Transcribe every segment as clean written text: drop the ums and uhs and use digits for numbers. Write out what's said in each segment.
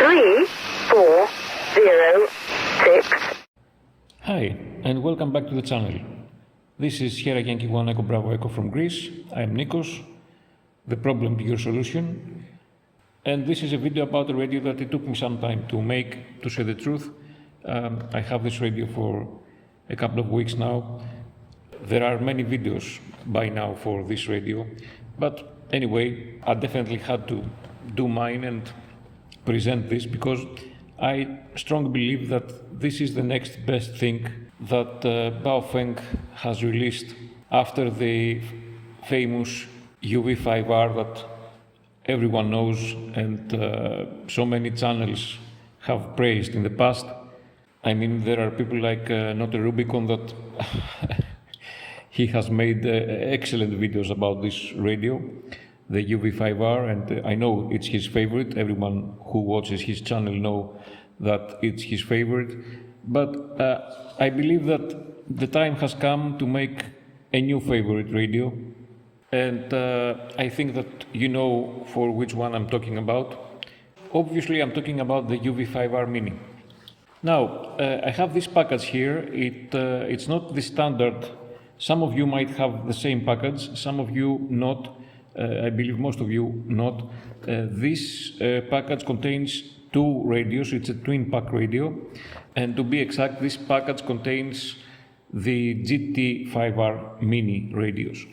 3406. Hi, and welcome back to the channel. This is Sierra Yankee 1 Echo Bravo Echo from Greece. I am Nikos, the problem to your solution. And this is a video about a radio that it took me some time to make, to say the truth. I have this radio for a couple of weeks now. There are many videos by now for this radio, but anyway, I definitely had to do mine and present this because I strongly believe that this is the next best thing that Baofeng has released after the famous UV-5R that everyone knows and so many channels have praised in the past. I mean, there are people like Not a Rubicon that he has made excellent videos about this radio, the UV-5R, and I know it's his favorite. Everyone who watches his channel know that it's his favorite. But I believe that the time has come to make a new favorite radio. And I think that you know for which one I'm talking about. Obviously, I'm talking about the UV-5R MINI. Now, I have this package here. It's not the standard. Some of you might have the same package, some of you not. I believe most of you not. This package contains two radios. It's a twin pack radio. And to be exact, this package contains the GT5R MINI radios,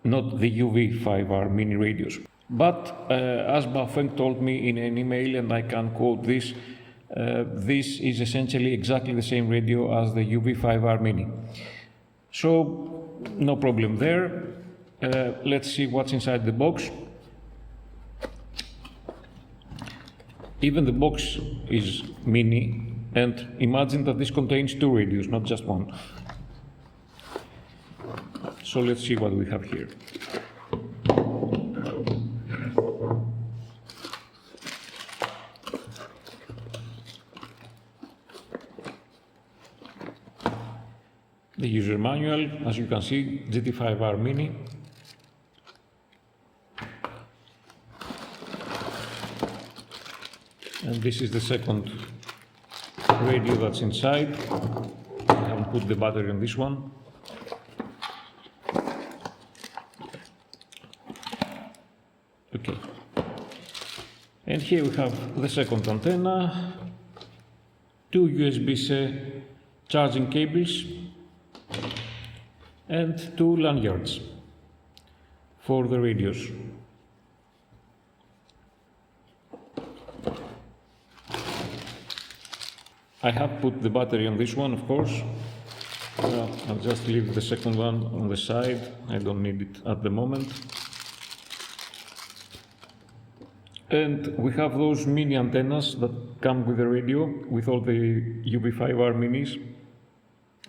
not the UV-5R MINI radios. But as Baofeng told me in an email, and I can quote this, this is essentially exactly the same radio as the UV-5R MINI. So, no problem there. Let's see what's inside the box. Even the box is mini, and imagine that this contains two radios, not just one. So let's see what we have here. The user manual, as you can see, GT5R MINI. And this is the second radio that's inside. I haven't put the battery on this one. Okay. And here we have the second antenna, two USB-C charging cables, and two lanyards for the radios. I have put the battery on this one, of course. I'll just leave the second one on the side. I don't need it at the moment. And we have those mini antennas that come with the radio, with all the UV-5R minis.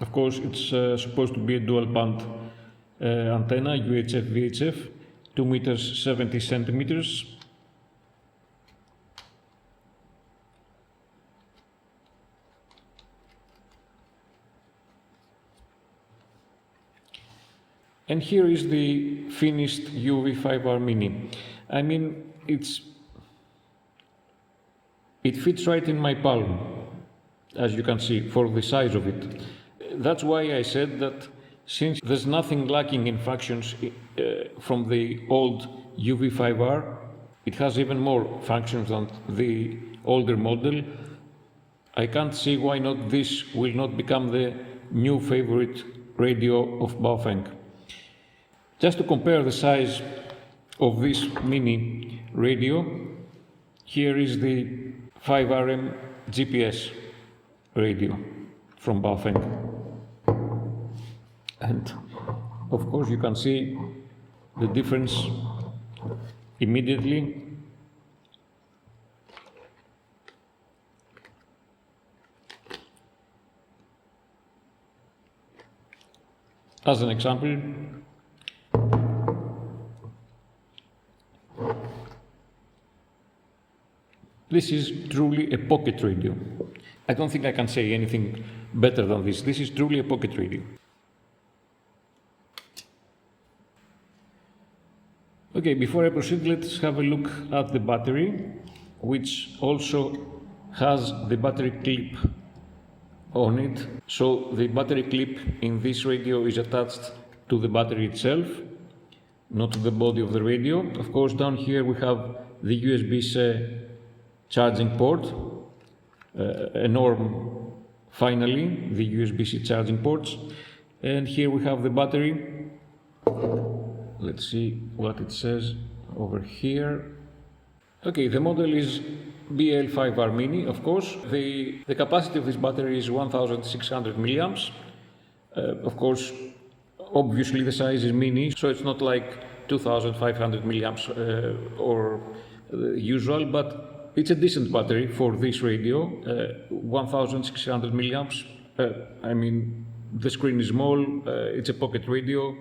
Of course, it's supposed to be a dual band antenna, UHF VHF, 2 meters 70 centimeters. And here is the finished UV-5R MINI. I mean, it fits right in my palm, as you can see, for the size of it. That's why I said that since there's nothing lacking in functions from the old UV-5R, it has even more functions than the older model. I can't see why not this will not become the new favorite radio of Baofeng. Just to compare the size of this mini radio, here is the 5RM GPS radio from Baofeng. And of course you can see the difference immediately. As an example, this is truly a pocket radio. I don't think I can say anything better than this. This is truly a pocket radio. Okay, before I proceed, let's have a look at the battery. which also has the battery clip on it. So the battery clip in this radio is attached to the battery itself, not to the body of the radio. Of course, down here we have the USB-C charging port, finally, the USB-C charging ports. And here we have the battery. Let's see what it says over here. Okay, the model is BL5R Mini, of course. The capacity of this battery is 1600 milliamps. Of course, obviously the size is mini, so it's not like 2500 milliamps or usual, but it's a decent battery for this radio. 1600 milliamps. I mean, the screen is small, it's a pocket radio.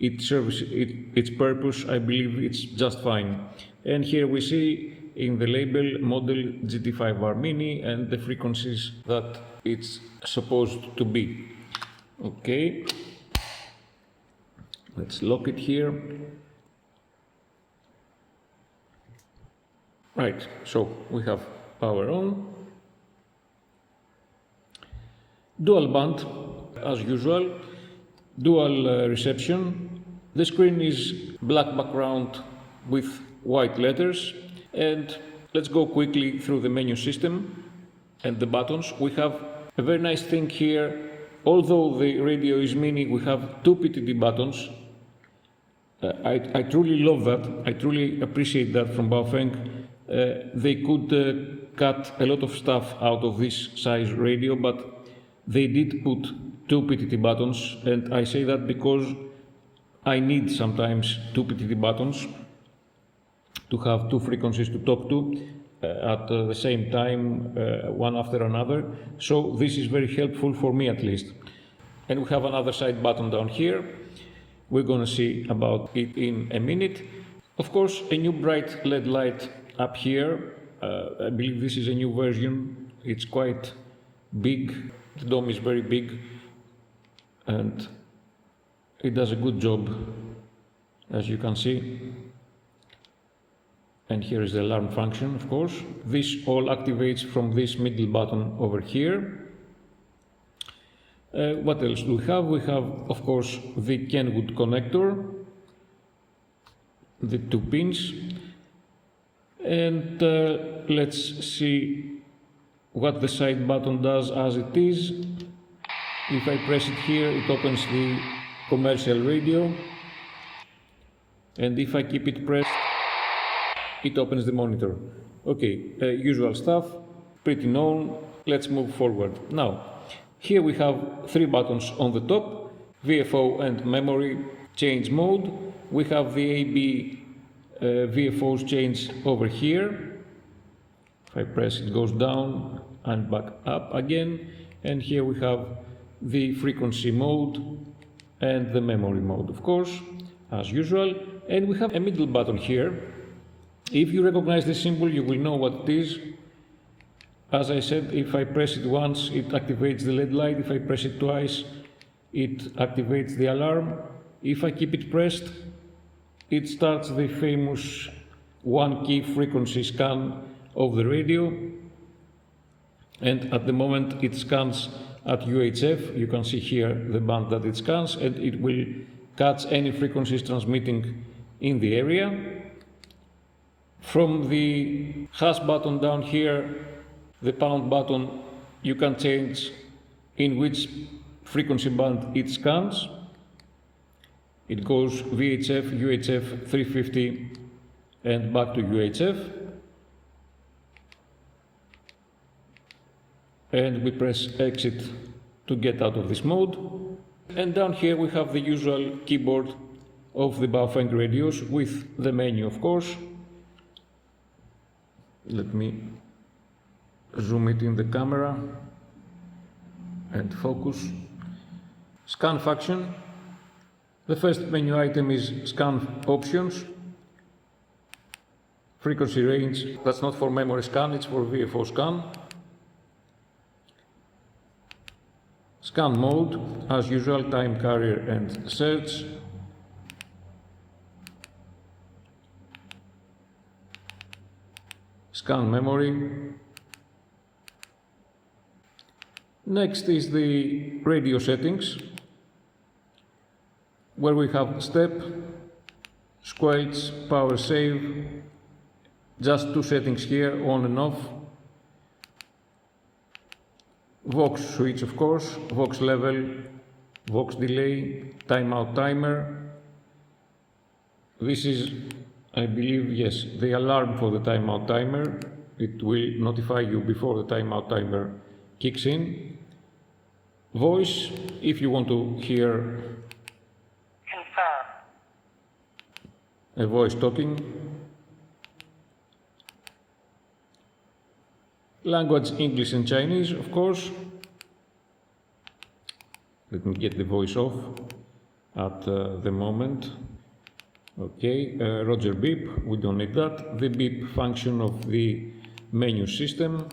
It serves its purpose. I believe it's just fine. And here we see in the label model GT5R Mini and the frequencies that it's supposed to be. Okay, let's lock it here. Right, so we have power on. Dual band, as usual. Dual reception. The screen is black background with white letters. And let's go quickly through the menu system and the buttons. We have a very nice thing here. Although the radio is mini, we have two PTT buttons. I truly love that. I truly appreciate that from Baofeng. They could cut a lot of stuff out of this size radio, but they did put two PTT buttons, and I say that because I need sometimes two PTT buttons to have two frequencies to talk to at the same time, one after another. So this is very helpful for me at least. And we have another side button down here. We're going to see about it in a minute. Of course, a new bright LED light up here. I believe this is a new version. It's quite big. The dome is very big and it does a good job, as you can see. And here is the alarm function, of course. This all activates from this middle button over here. What else do we have? We have, of course, the Kenwood connector, the two pins. And let's see what the side button does as it is. If I press it here, it opens the commercial radio. And if I keep it pressed, it opens the monitor. Okay, usual stuff, pretty known. Let's move forward. Now, here we have three buttons on the top, VFO and memory change mode. We have the AB VFOs change over here. If I press, it goes down and back up again. And here we have the frequency mode and the memory mode, of course, as usual. And we have a middle button here. If you recognize the symbol, you will know what it is. As I said, if I press it once, it activates the LED light. If I press it twice, it activates the alarm. If I keep it pressed, it starts the famous one-key frequency scan of the radio. And at the moment, it scans at UHF. You can see here the band that it scans, and it will catch any frequencies transmitting in the area. From the hash button down here, the pound button, you can change in which frequency band it scans. It goes VHF, UHF, 350 and back to UHF. And we press exit to get out of this mode. And down here we have the usual keyboard of the Baofeng radios with the menu, of course. Let me zoom it in the camera and focus. Scan function. The first menu item is scan options. Frequency range, that's not for memory scan, it's for VFO scan. Scan mode, as usual, time carrier and search. scan memory. Next is the radio settings, where we have step, squelch, power save, just two settings here, on and off. Vox switch, of course, Vox level, Vox delay, timeout timer. This is, I believe, yes, the alarm for the timeout timer. It will notify you before the timeout timer kicks in. Voice, if you want to hear a voice talking. Language, English and Chinese, of course. Let me get the voice off at the moment. Okay, Roger beep, we don't need that. The beep function of the menu system.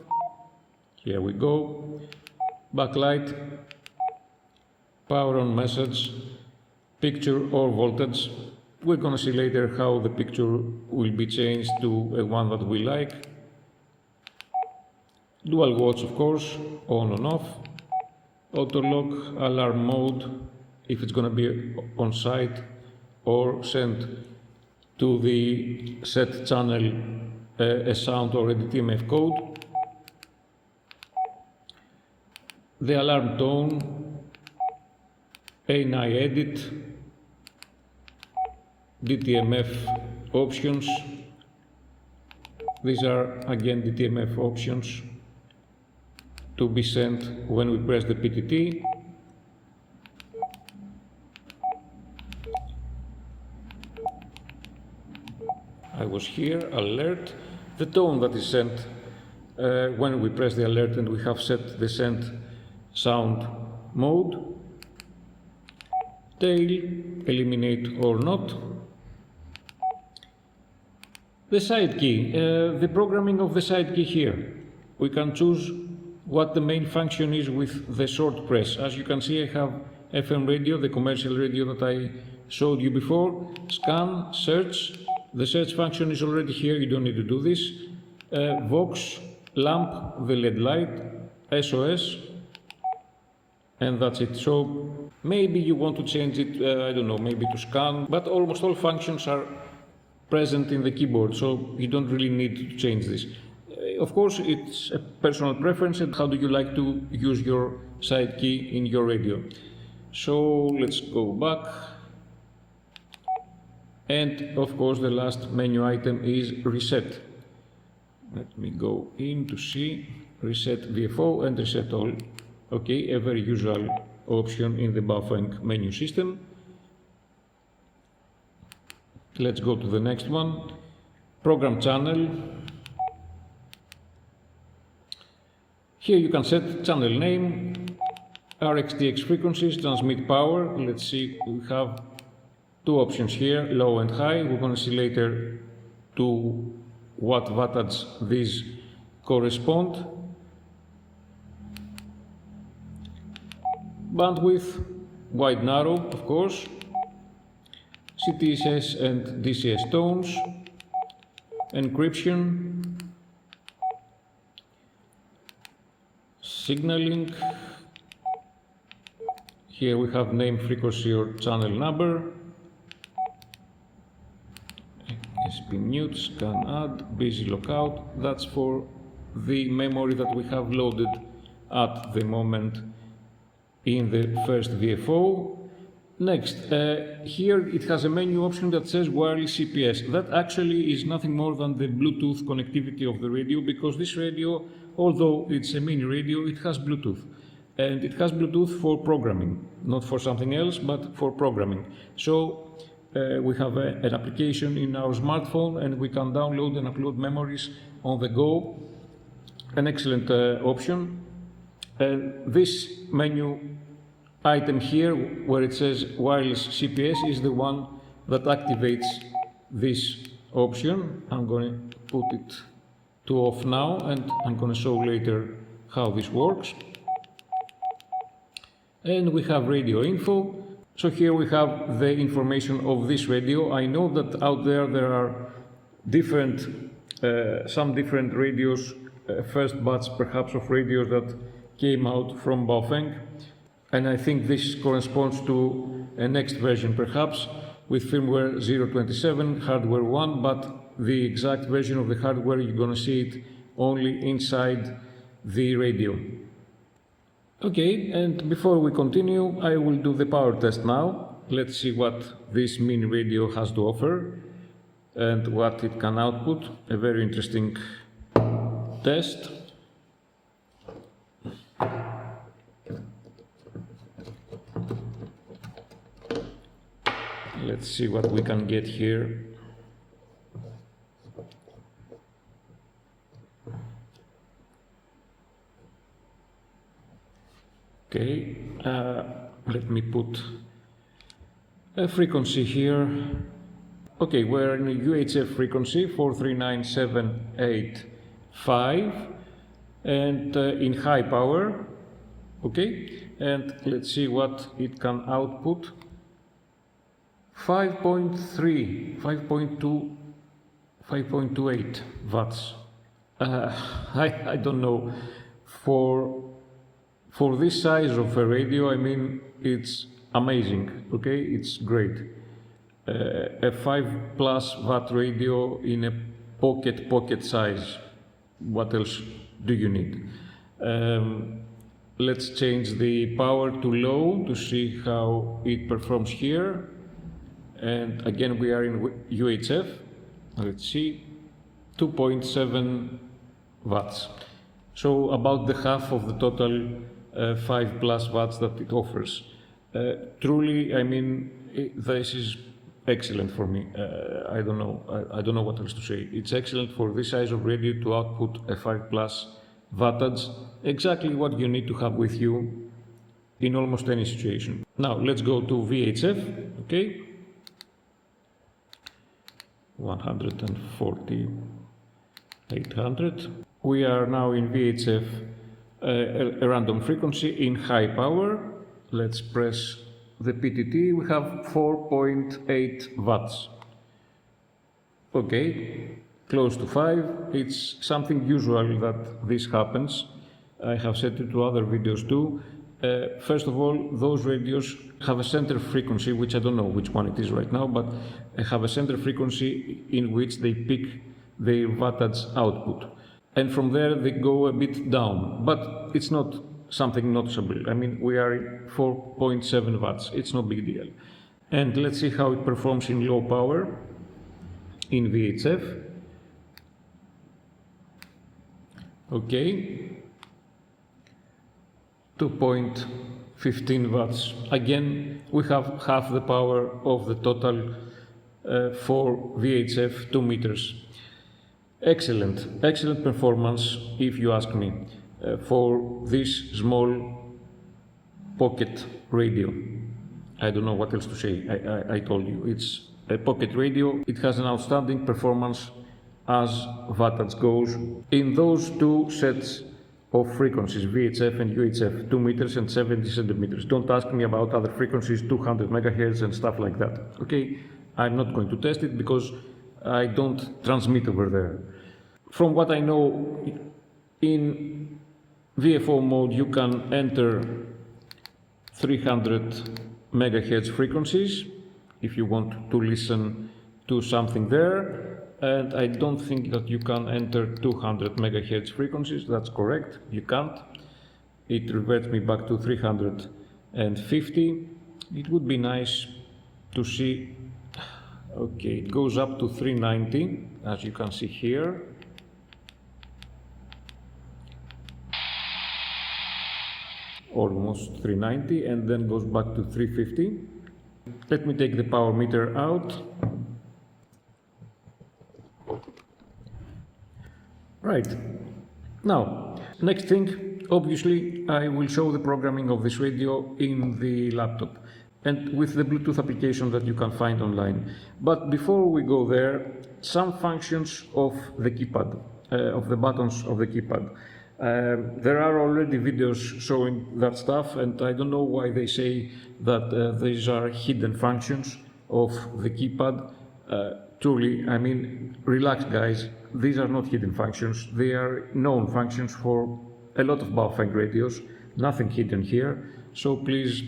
Here we go. Backlight, power on message, picture or voltage. We're going to see later how the picture will be changed to a one that we like. Dual watch, of course, on and off. Auto lock, alarm mode, if it's going to be on site or sent to the set channel a sound or a DTMF code. The alarm tone, ANI edit, DTMF options. These are again DTMF options to be sent when we press the PTT. I was here, alert. The tone that is sent when we press the alert and we have set the send sound mode. Tail, eliminate or not. The side key, the programming of the side key here. We can choose what the main function is with the short press. As you can see, I have FM radio, the commercial radio that I showed you before. Scan, search. The search function is already here, you don't need to do this. Vox, lamp, the LED light, SOS, and that's it. So maybe you want to change it, I don't know, maybe to scan, but almost all functions are present in the keyboard, so you don't really need to change this. Of course, it's a personal preference and how do you like to use your side key in your radio. So let's go back. And of course, the last menu item is reset. Let me go in to see reset VFO and reset all. Okay, a very usual option in the Baofeng menu system. Let's go to the next one. Program channel. Here you can set channel name, RxTX frequencies, transmit power. Let's see, we have two options here, low and high. We're going to see later to what wattage these correspond. Bandwidth, wide narrow, of course. CTSS and DCS tones. Encryption. Signaling. Here we have name, frequency or channel number. SP mute, scan add, busy lockout. That's for the memory that we have loaded at the moment in the first VFO. Next, here it has a menu option that says wireless CPS. That actually is nothing more than the Bluetooth connectivity of the radio, because this radio, although it's a mini radio, it has Bluetooth. And it has Bluetooth for programming, not for something else, but for programming. So we have an application in our smartphone and we can download and upload memories on the go. An excellent option. This menu item here, where it says wireless CPS, is the one that activates this option. I'm going to put it to off now and I'm going to show later how this works. And we have radio info. So here we have the information of this radio. I know that out there are different some different radios, first batch perhaps of radios that came out from Baofeng, and I think this corresponds to a next version perhaps with firmware 0.27, hardware 1, but the exact version of the hardware you're going to see it only inside the radio. Okay, and before we continue, I will do the power test now. Let's see what this mini radio has to offer and what it can output. A very interesting test. Let's see what we can get here. Okay, let me put a frequency here. Okay, we're in a UHF frequency 439785 and in high power. Okay, and let's see what it can output. 5.3, 5.2, 5.28 watts. I don't know. For this size of a radio, I mean, it's amazing, okay? It's great. A 5+ watt radio in a pocket size. What else do you need? Let's change the power to low to see how it performs here. And again, we are in UHF. Let's see, 2.7 watts. So about the half of the total 5+ watts that it offers. Truly, I mean, this is excellent for me. I don't know what else to say. It's excellent for this size of radio to output a 5+ wattage, exactly what you need to have with you in almost any situation. Now let's go to VHF. Okay, 140, 800. We are now in VHF, a random frequency in high power. Let's press the PTT. We have 4.8 watts. Okay, close to 5. It's something usual that this happens. I have said it to other videos too. First of all, those radios have a center frequency, which I don't know which one it is right now, but have a center frequency in which they pick their wattage output. And from there they go a bit down, but it's not something noticeable. I mean, we are at 4.7 watts, it's no big deal. And let's see how it performs in low power in VHF. Okay, 2.15 watts. Again, we have half the power of the total for VHF 2 meters. Excellent performance, if you ask me, for this small pocket radio. I don't know what else to say. I told you, it's a pocket radio. It has an outstanding performance as wattage goes in those two sets of frequencies, VHF and UHF, 2 meters and 70 centimeters. Don't ask me about other frequencies, 200 megahertz and stuff like that. Okay, I'm not going to test it because I don't transmit over there. From what I know, in VFO mode you can enter 300 megahertz frequencies if you want to listen to something there, and I don't think that you can enter 200 megahertz frequencies. That's correct, you can't. It reverts me back to 350. It would be nice to see. Okay, it goes up to 390, as you can see here. Almost 390, and then goes back to 350. Let me take the power meter out. Right, now, next thing, obviously, I will show the programming of this radio in the laptop and with the Bluetooth application that you can find online. But before we go there, some functions of the keypad, of the buttons of the keypad. There are already videos showing that stuff, and I don't know why they say that these are hidden functions of the keypad. truly, I mean, relax guys, these are not hidden functions, they are known functions for a lot of Baofeng radios, nothing hidden here, so please,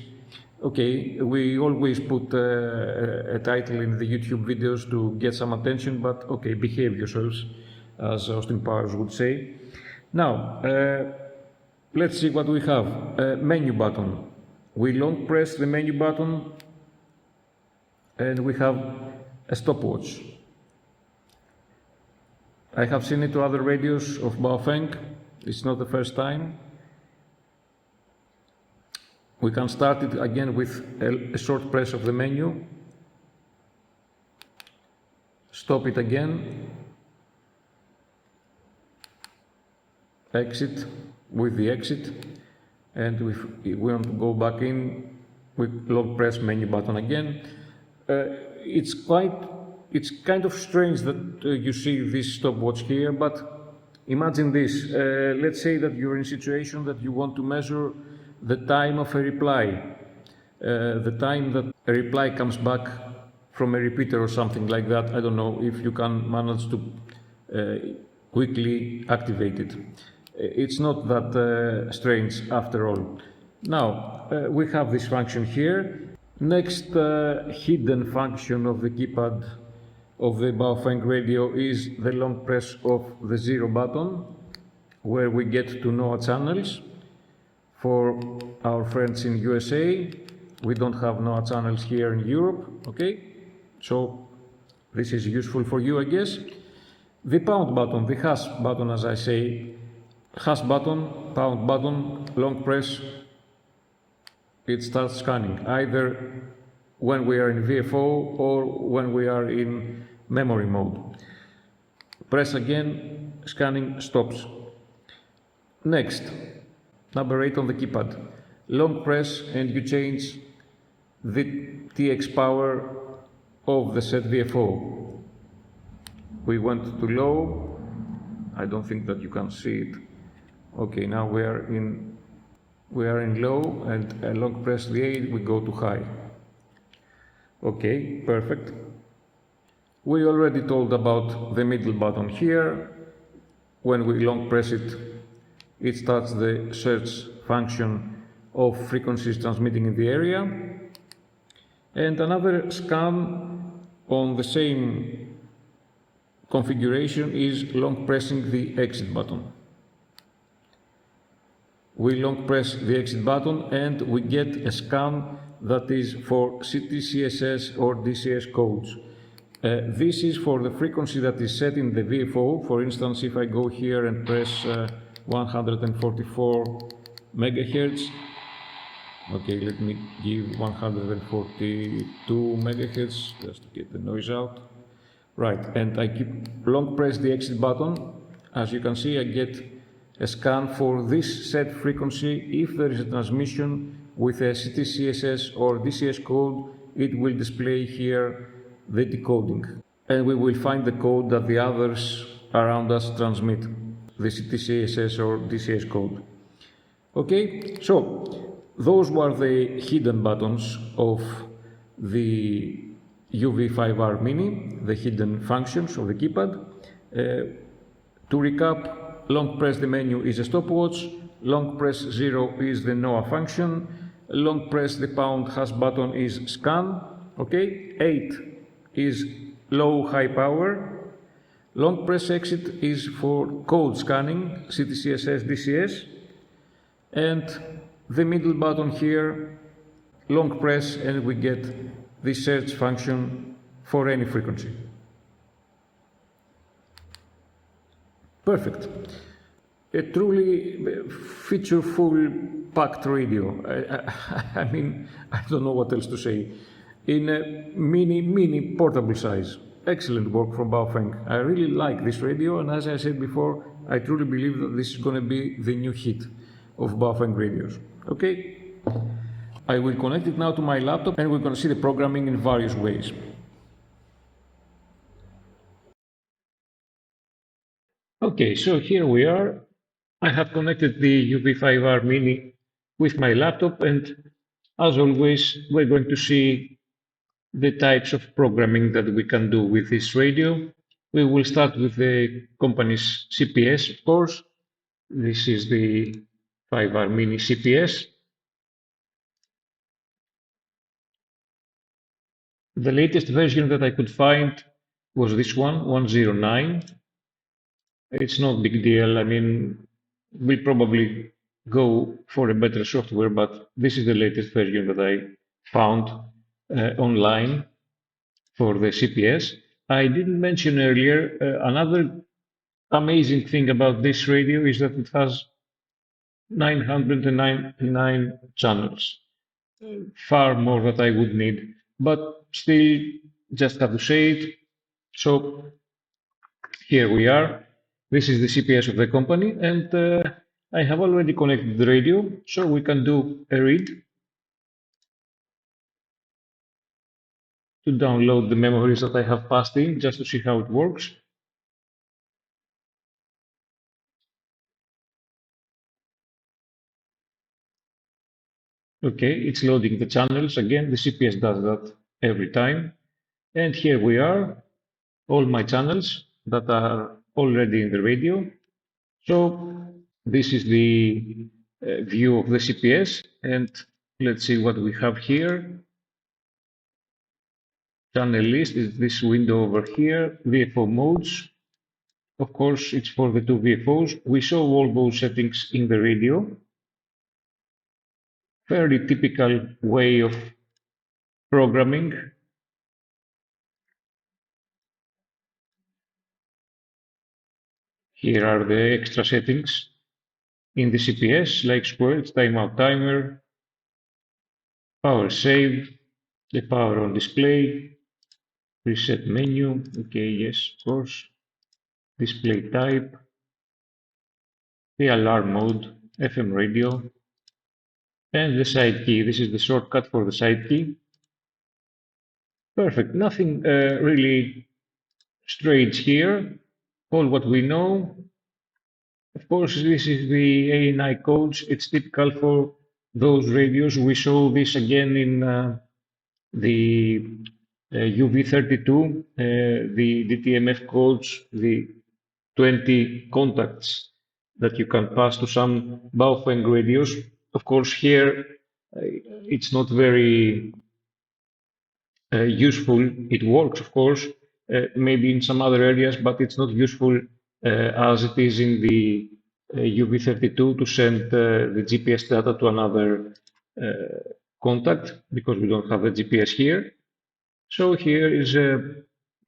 okay, we always put a title in the YouTube videos to get some attention, but okay, behave yourselves, as Austin Powers would say. Now, let's see what we have. Menu button. We long press the menu button and we have a stopwatch. I have seen it to other radios of Baofeng. It's not the first time. We can start it again with a short press of the menu. Stop it again. Exit with the exit. And if we want to go back in, we long press menu button again. It's kind of strange that you see this stopwatch here, but imagine this. Let's say that you're in a situation that you want to measure the time of a reply, the time that a reply comes back from a repeater or something like that. I don't know if you can manage to quickly activate it. It's not that strange after all. Now, we have this function here. Next hidden function of the keypad of the Baofeng radio is the long press of the 0 button, where we get to NOAA channels. For our friends in USA, we don't have NOAA channels here in Europe, okay? So this is useful for you, I guess. The pound button, the hash button, as I say, hash button, pound button, long press, it starts scanning, either when we are in VFO or when we are in memory mode. Press again, scanning stops. Next, number 8 on the keypad. Long press and you change the TX power of the set VFO. We went to low. I don't think that you can see it. Okay, now we are in low, and a long press the 8, we go to high. Okay, perfect. We already told about the middle button here. When we long press it, it starts the search function of frequencies transmitting in the area. And another scan on the same configuration is long pressing the exit button. We long press the exit button and we get a scan that is for CTCSS or DCS codes. This is for the frequency that is set in the VFO. For instance, if I go here and press 144 megahertz, okay, let me give 142 megahertz just to get the noise out. Right, and I keep long press the exit button. As you can see, I get a scan for this set frequency. If there is a transmission with a CTCSS or DCS code, it will display here the decoding. And we will find the code that the others around us transmit, the CTCSS or DCS code. Okay, so those were the hidden buttons of the UV-5R Mini, the hidden functions of the keypad. To recap, long press the menu is a stopwatch, long press 0 is the NOAA function, long press the pound hash button is scan, okay, 8 is low high power, long press exit is for code scanning, CTCSS, DCS, and the middle button here, long press and we get the search function for any frequency. Perfect. A truly feature-full packed radio. I mean, I don't know what else to say. In a mini portable size. Excellent work from Baofeng. I really like this radio, and as I said before, I truly believe that this is going to be the new hit of Baofeng radios. Okay? I will connect it now to my laptop, and we're going to see the programming in various ways. Okay, so here we are. I have connected the UV-5R Mini with my laptop, and as always, we're going to see the types of programming that we can do with this radio. We will start with the company's CPS, of course. This is the 5R Mini CPS. The latest version that I could find was this one, 109. It's no big deal. I mean, we'll probably go for a better software, but this is the latest version that I found online for the CPS. I didn't mention earlier, another amazing thing about this radio is that it has 999 channels, far more than I would need, but still just have to say it. So here we are. This is the CPS of the company, and I have already connected the radio, so we can do a read to download the memories that I have passed in, just to see how it works. Okay, it's loading the channels. Again, the CPS does that every time. And here we are, all my channels that are already in the radio. So this is the view of the CPS, and let's see what we have here. Channel list is this window over here, VFO modes. Of course, it's for the two VFOs. We saw all those settings in the radio. Fairly typical way of programming. Here are the extra settings in the CPS, like squares, timeout timer, power save, the power on display, reset menu, okay, yes, of course, display type, the alarm mode, FM radio, and the side key. This is the shortcut for the side key. Perfect, nothing really strange here. All what we know. Of course, this is the ANI codes. It's typical for those radios. We saw this again in the UV-32, the DTMF codes, the 20 contacts that you can pass to some Baofeng radios. Of course, here it's not very useful. It works, of course, maybe in some other areas, but it's not useful as it is in the UV-32 to send the GPS data to another contact because we don't have the GPS here. So here is a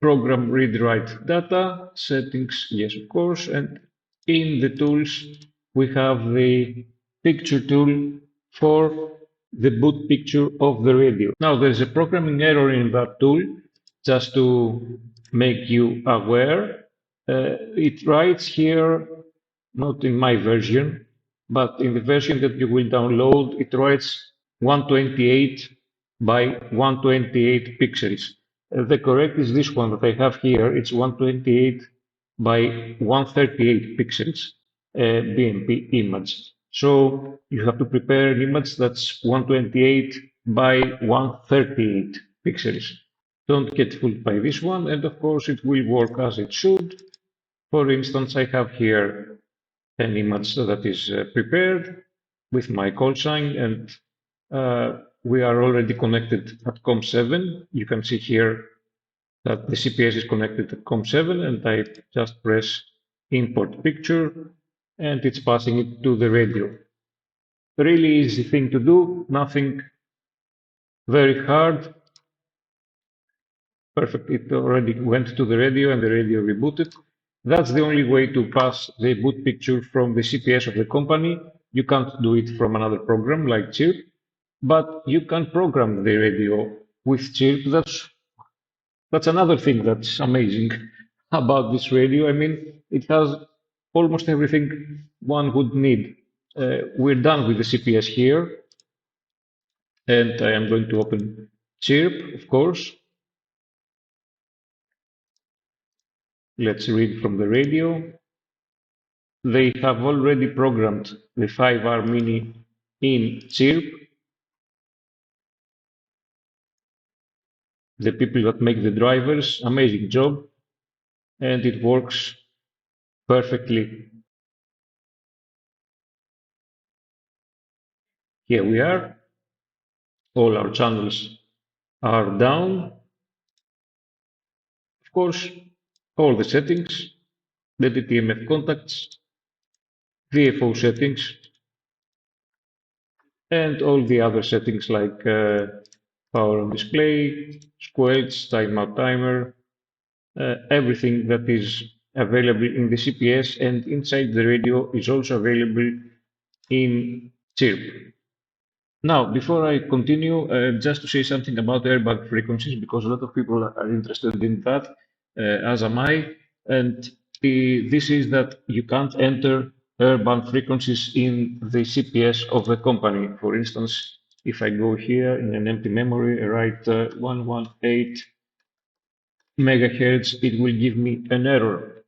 program read write data, settings, yes, of course, and in the tools we have the picture tool for the boot picture of the radio. Now there's a programming error in that tool, just to make you aware. It writes here, not in my version, but in the version that you will download, it writes 128 by 128 pixels. The correct is this one that I have here. It's 128 by 138 pixels BMP image. So you have to prepare an image that's 128 by 138 pixels. Don't get fooled by this one, and of course it will work as it should. For instance, I have here an image that is prepared with my call sign, and we are already connected at COM7. You can see here that the CPS is connected to COM7, and I just press import picture, and it's passing it to the radio. Really easy thing to do, nothing very hard. Perfect, it already went to the radio and the radio rebooted. That's the only way to pass the boot picture from the CPS of the company. You can't do it from another program like CHIRP, but you can program the radio with CHIRP. That's another thing that's amazing about this radio. I mean, it has almost everything one would need. We're done with the CPS here, and I am going to open CHIRP, of course. Let's read from the radio. They have already programmed the 5R Mini in CHIRP. the people that make the drivers, amazing job, and it works perfectly. Here we are, all our channels are down. Of course, all the settings, the DTMF contacts, VFO settings, and all the other settings like power on display, squelch, timeout timer, everything that is available in the CPS and inside the radio is also available in CHIRP. Now, before I continue, just to say something about airband frequencies, because a lot of people are interested in that, as am I. And this is that you can't enter airband frequencies in the CPS of the company. For instance, if I go here in an empty memory, I write 118 megahertz, it will give me an error.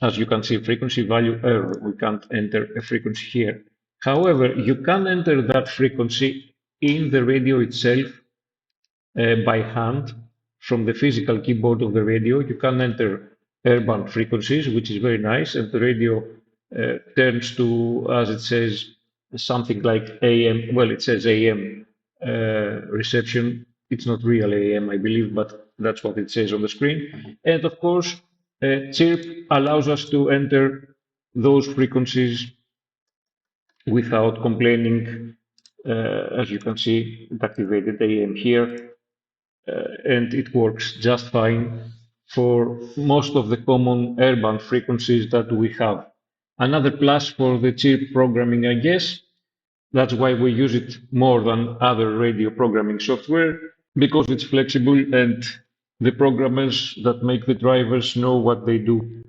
As you can see, frequency value error. We can't enter a frequency here. However, you can enter that frequency in the radio itself by hand from the physical keyboard of the radio. You can enter airband frequencies, which is very nice, and the radio turns to, as it says, something like AM. Well, it says AM reception. It's not real AM, I believe, but that's what it says on the screen. And of course, CHIRP allows us to enter those frequencies without complaining. As you can see, it activated AM here, and it works just fine for most of the common airband frequencies that we have. Another plus for the CHIRP programming, I guess, that's why we use it more than other radio programming software, because it's flexible and the programmers that make the drivers know what they do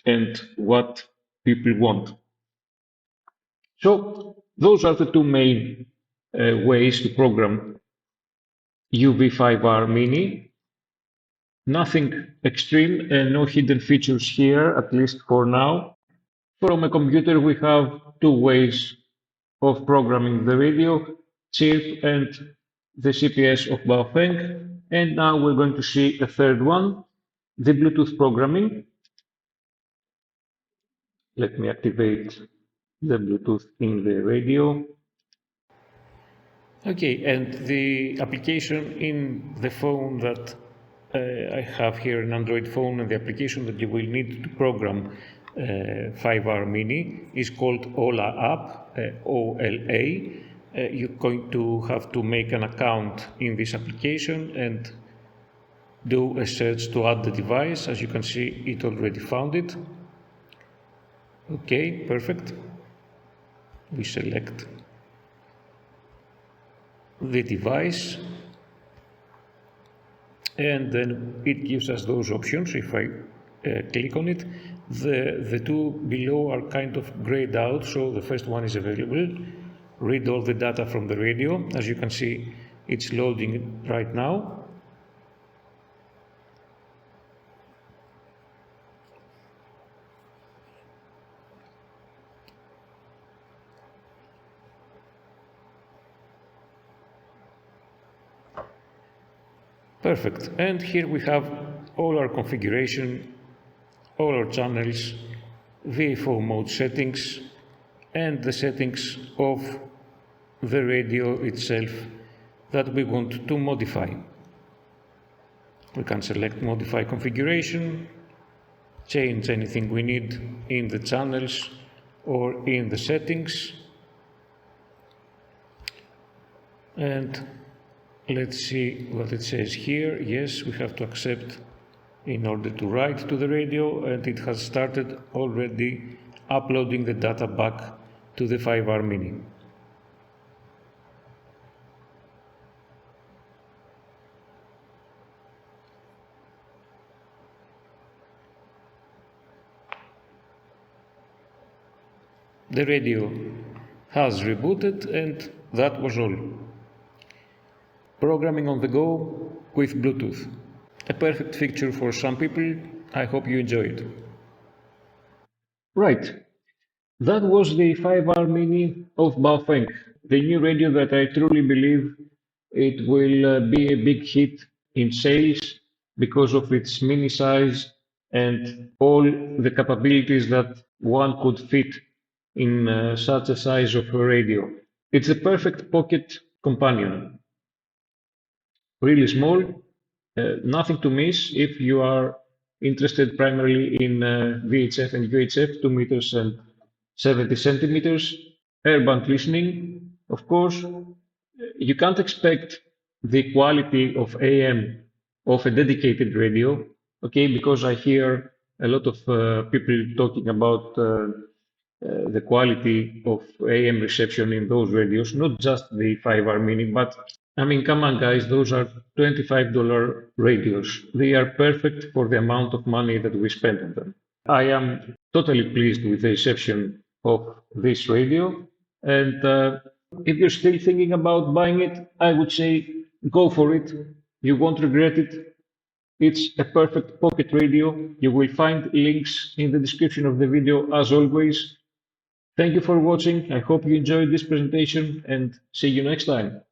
and what people want. So those are the two main ways to program UV-5R Mini. Nothing extreme and no hidden features here, at least for now. From a computer, we have two ways of programming the radio, CHIRP and the CPS of Baofeng. And now we're going to see a third one, the Bluetooth programming. Let me activate the Bluetooth in the radio. Okay, and the application in the phone that I have here, an Android phone, and the application that you will need to program 5R Mini is called OLA app, OLA. You're going to have to make an account in this application and do a search to add the device. As you can see, it already found it. Okay, perfect. We select the device, and then it gives us those options. If I click on it, the two below are kind of grayed out, so the first one is available. Read all the data from the radio. As you can see, it's loading right now. Perfect. And here we have all our configuration, all our channels, VFO mode settings, and the settings of the radio itself that we want to modify. We can select modify configuration, change anything we need in the channels or in the settings. And let's see what it says here. Yes, we have to accept in order to write to the radio, and it has started already uploading the data back to the 5R Mini. The radio has rebooted, and that was all. Programming on the go with Bluetooth. A perfect feature for some people. I hope you enjoy it. Right. That was the 5R Mini of Baofeng, the new radio that I truly believe it will be a big hit in sales because of its mini size and all the capabilities that one could fit in such a size of a radio. It's a perfect pocket companion, really small, nothing to miss if you are interested primarily in VHF and UHF, 2 meters and 70 centimeters. Airband listening, of course, you can't expect the quality of AM of a dedicated radio, okay, because I hear a lot of people talking about the quality of AM reception in those radios, not just the 5R Mini, but I mean, come on, guys, those are $25 radios. They are perfect for the amount of money that we spend on them. I am totally pleased with the reception of this radio. And if you're still thinking about buying it, I would say go for it. You won't regret it. It's a perfect pocket radio. You will find links in the description of the video as always. Thank you for watching. I hope you enjoyed this presentation and see you next time.